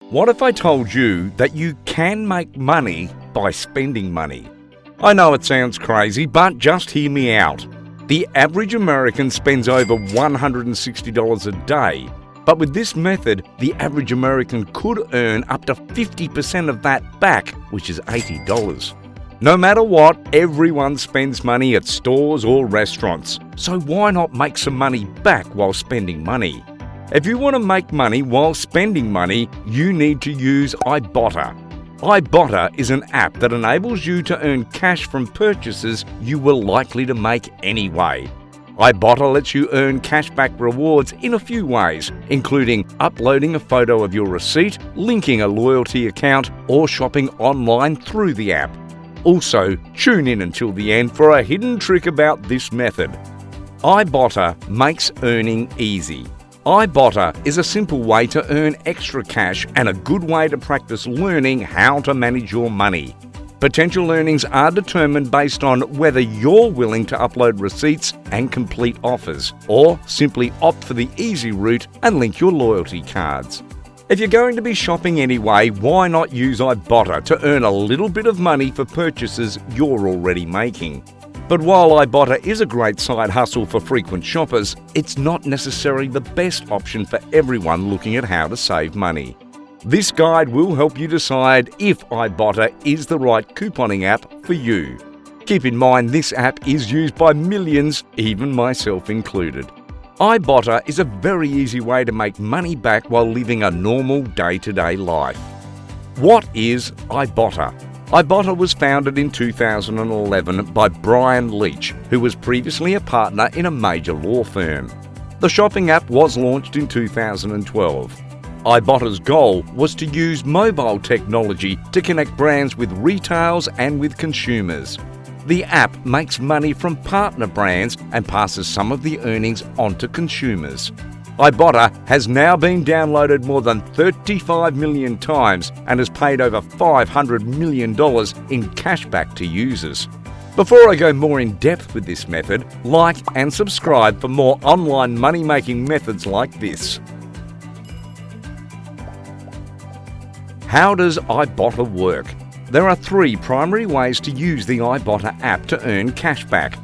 What if I told you that you can make money by spending money? I know it sounds crazy, but just hear me out. The average American spends over $160 a day, but with this method, the average American could earn up to 50% of that back, which is $80. No matter what, everyone spends money at stores or restaurants, so why not make some money back while spending money? If you want to make money while spending money, you need to use Ibotta. Ibotta is an app that enables you to earn cash from purchases you were likely to make anyway. Ibotta lets you earn cashback rewards in a few ways, including uploading a photo of your receipt, linking a loyalty account, or shopping online through the app. Also, tune in until the end for a hidden trick about this method. Ibotta makes earning easy. Ibotta is a simple way to earn extra cash and a good way to practice learning how to manage your money. Potential earnings are determined based on whether you're willing to upload receipts and complete offers, or simply opt for the easy route and link your loyalty cards. If you're going to be shopping anyway, why not use Ibotta to earn a little bit of money for purchases you're already making? But while Ibotta is a great side hustle for frequent shoppers, it's not necessarily the best option for everyone looking at how to save money. This guide will help you decide if Ibotta is the right couponing app for you. Keep in mind this app is used by millions, even myself included. Ibotta is a very easy way to make money back while living a normal day-to-day life. What is Ibotta? Ibotta was founded in 2011 by Brian Leach, who was previously a partner in a major law firm. The shopping app was launched in 2012. Ibotta's goal was to use mobile technology to connect brands with retailers and with consumers. The app makes money from partner brands and passes some of the earnings onto consumers. Ibotta has now been downloaded more than 35 million times and has paid over $500 million in cashback to users. Before I go more in depth with this method, like and subscribe for more online money-making methods like this. How does Ibotta work? There are three primary ways to use the Ibotta app to earn cashback.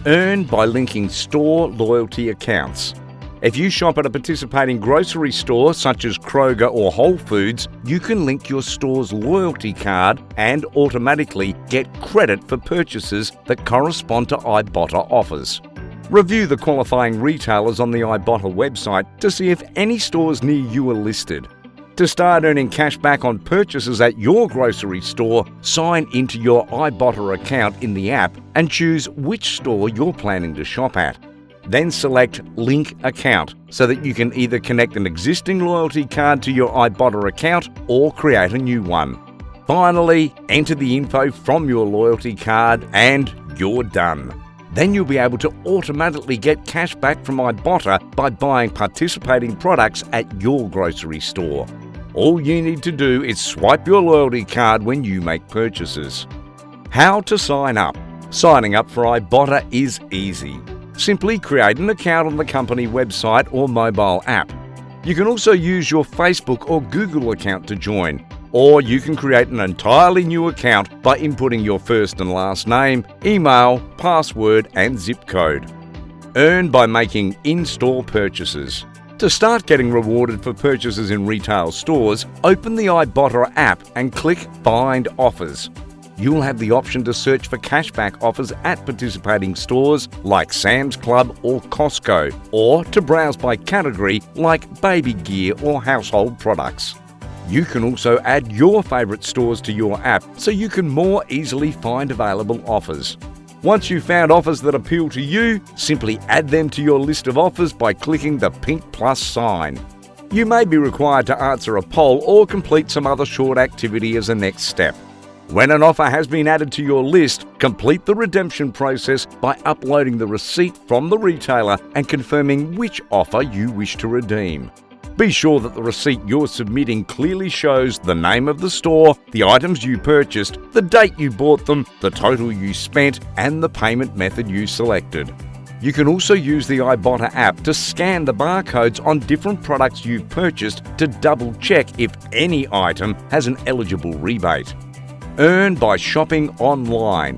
Earn by linking store loyalty accounts. If you shop at a participating grocery store such as Kroger or Whole Foods, you can link your store's loyalty card and automatically get credit for purchases that correspond to Ibotta offers. Review the qualifying retailers on the Ibotta website to see if any stores near you are listed. To start earning cash back on purchases at your grocery store, sign into your Ibotta account in the app and choose which store you're planning to shop at. Then select Link Account so that you can either connect an existing loyalty card to your Ibotta account or create a new one. Finally, enter the info from your loyalty card and you're done. Then you'll be able to automatically get cash back from Ibotta by buying participating products at your grocery store. All you need to do is swipe your loyalty card when you make purchases. How to sign up? Signing up for Ibotta is easy. Simply create an account on the company website or mobile app. You can also use your Facebook or Google account to join, or you can create an entirely new account by inputting your first and last name, email, password, and zip code. Earn by making in-store purchases. To start getting rewarded for purchases in retail stores, open the Ibotta app and click Find Offers. You'll have the option to search for cashback offers at participating stores like Sam's Club or Costco, or to browse by category like baby gear or household products. You can also add your favourite stores to your app so you can more easily find available offers. Once you've found offers that appeal to you, simply add them to your list of offers by clicking the pink plus sign. You may be required to answer a poll or complete some other short activity as a next step. When an offer has been added to your list, complete the redemption process by uploading the receipt from the retailer and confirming which offer you wish to redeem. Be sure that the receipt you're submitting clearly shows the name of the store, the items you purchased, the date you bought them, the total you spent, and the payment method you selected. You can also use the Ibotta app to scan the barcodes on different products you've purchased to double check if any item has an eligible rebate. Earn by shopping online.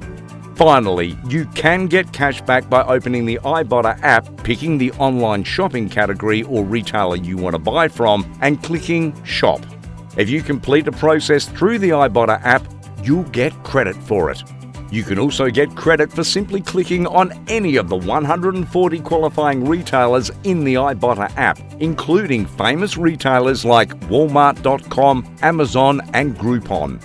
Finally, you can get cash back by opening the Ibotta app, picking the online shopping category or retailer you want to buy from, and clicking Shop. If you complete a process through the Ibotta app, you'll get credit for it. You can also get credit for simply clicking on any of the 140 qualifying retailers in the Ibotta app, including famous retailers like Walmart.com, Amazon, and Groupon.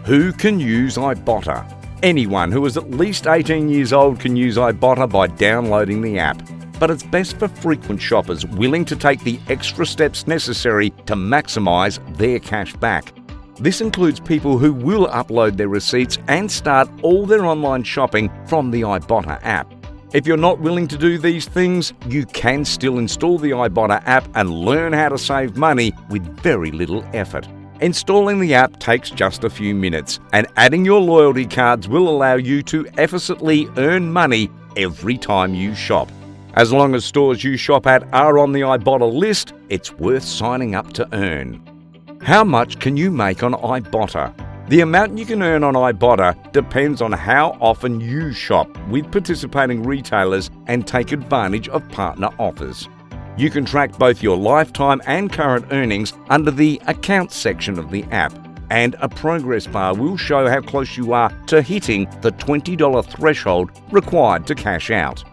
Who can use Ibotta? Anyone who is at least 18 years old can use Ibotta by downloading the app, but it's best for frequent shoppers willing to take the extra steps necessary to maximise their cash back. This includes people who will upload their receipts and start all their online shopping from the Ibotta app. If you're not willing to do these things, you can still install the Ibotta app and learn how to save money with very little effort. Installing the app takes just a few minutes, and adding your loyalty cards will allow you to effortlessly earn money every time you shop. As long as stores you shop at are on the Ibotta list, it's worth signing up to earn. How much can you make on Ibotta? The amount you can earn on Ibotta depends on how often you shop with participating retailers and take advantage of partner offers. You can track both your lifetime and current earnings under the Accounts section of the app, and a progress bar will show how close you are to hitting the $20 threshold required to cash out.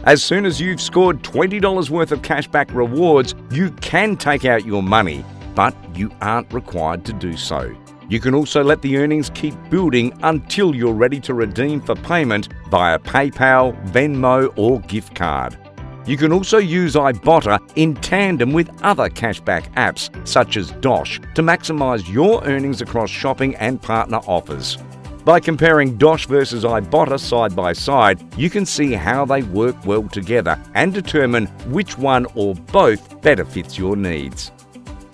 As soon as you've scored $20 worth of cashback rewards, you can take out your money, but you aren't required to do so. You can also let the earnings keep building until you're ready to redeem for payment via PayPal, Venmo, or gift card. You can also use Ibotta in tandem with other cashback apps such as Dosh to maximize your earnings across shopping and partner offers. By comparing Dosh versus Ibotta side by side, you can see how they work well together and determine which one or both better fits your needs.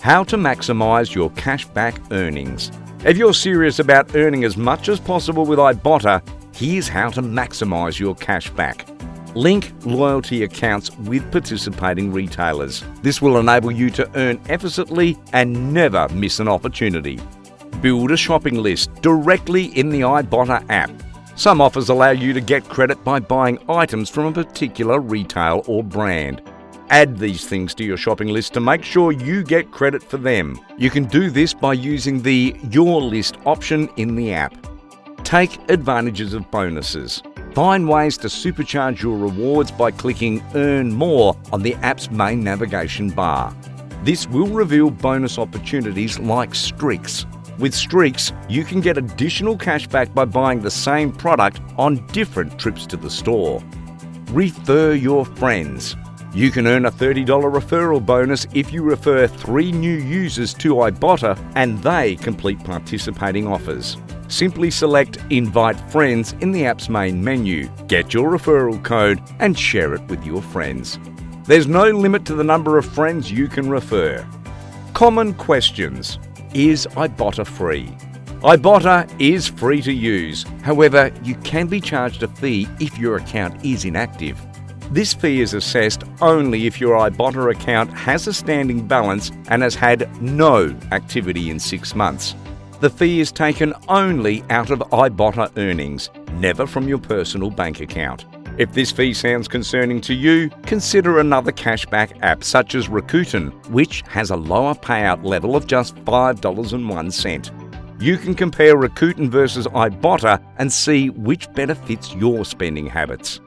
How to maximize your cashback earnings. If you're serious about earning as much as possible with Ibotta, here's how to maximize your cashback. Link loyalty accounts with participating retailers. This will enable you to earn effortlessly and never miss an opportunity. Build a shopping list directly in the Ibotta app. Some offers allow you to get credit by buying items from a particular retail or brand. Add these things to your shopping list to make sure you get credit for them. You can do this by using the Your List option in the app. Take advantages of bonuses. Find ways to supercharge your rewards by clicking Earn More on the app's main navigation bar. This will reveal bonus opportunities like streaks. With streaks, you can get additional cashback by buying the same product on different trips to the store. Refer your friends. You can earn a $30 referral bonus if you refer 3 new users to Ibotta and they complete participating offers. Simply select Invite Friends in the app's main menu, get your referral code, and share it with your friends. There's no limit to the number of friends you can refer. Common questions. Is Ibotta free? Ibotta is free to use. However, you can be charged a fee if your account is inactive. This fee is assessed only if your Ibotta account has a standing balance and has had no activity in 6 months. The fee is taken only out of Ibotta earnings, never from your personal bank account. If this fee sounds concerning to you, consider another cashback app such as Rakuten, which has a lower payout level of just $5.01. You can compare Rakuten versus Ibotta and see which better fits your spending habits.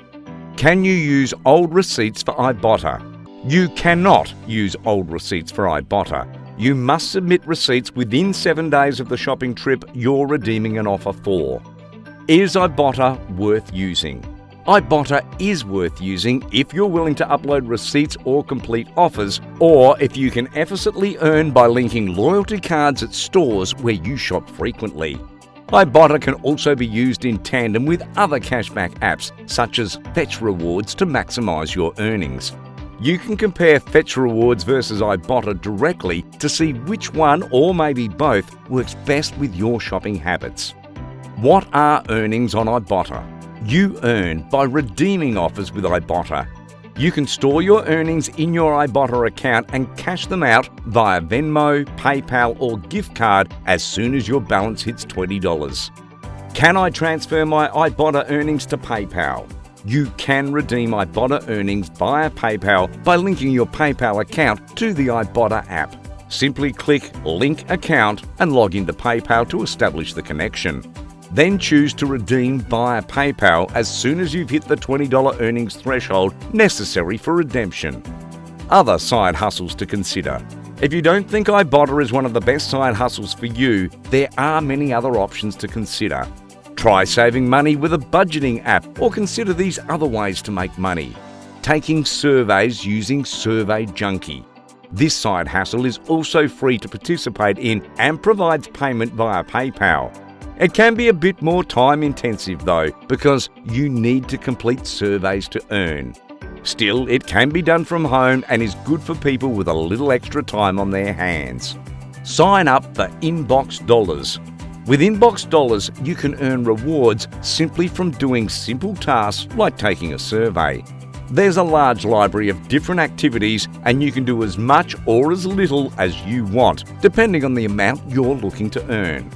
Can you use old receipts for Ibotta? You cannot use old receipts for Ibotta. You must submit receipts within 7 days of the shopping trip you're redeeming an offer for. Is Ibotta worth using? Ibotta is worth using if you're willing to upload receipts or complete offers, or if you can effortlessly earn by linking loyalty cards at stores where you shop frequently. Ibotta can also be used in tandem with other cashback apps such as Fetch Rewards to maximize your earnings. You can compare Fetch Rewards versus Ibotta directly to see which one, or maybe both, works best with your shopping habits. What are earnings on Ibotta? You earn by redeeming offers with Ibotta. You can store your earnings in your Ibotta account and cash them out via Venmo, PayPal or gift card as soon as your balance hits $20. Can I transfer my Ibotta earnings to PayPal? You can redeem Ibotta earnings via PayPal by linking your PayPal account to the Ibotta app. Simply click Link Account and log into PayPal to establish the connection. Then choose to redeem via PayPal as soon as you've hit the $20 earnings threshold necessary for redemption. Other side hustles to consider. If you don't think Ibotta is one of the best side hustles for you, there are many other options to consider. Try saving money with a budgeting app or consider these other ways to make money. Taking surveys using Survey Junkie. This side hustle is also free to participate in and provides payment via PayPal. It can be a bit more time intensive though, because you need to complete surveys to earn. Still, it can be done from home and is good for people with a little extra time on their hands. Sign up for Inbox Dollars. With Inbox Dollars, you can earn rewards simply from doing simple tasks like taking a survey. There's a large library of different activities and you can do as much or as little as you want, depending on the amount you're looking to earn.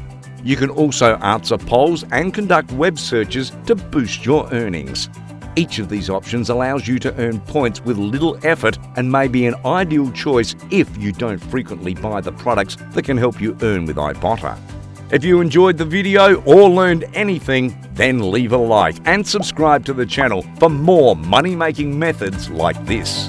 You can also answer polls and conduct web searches to boost your earnings. Each of these options allows you to earn points with little effort and may be an ideal choice if you don't frequently buy the products that can help you earn with Ibotta. If you enjoyed the video or learned anything, then leave a like and subscribe to the channel for more money-making methods like this.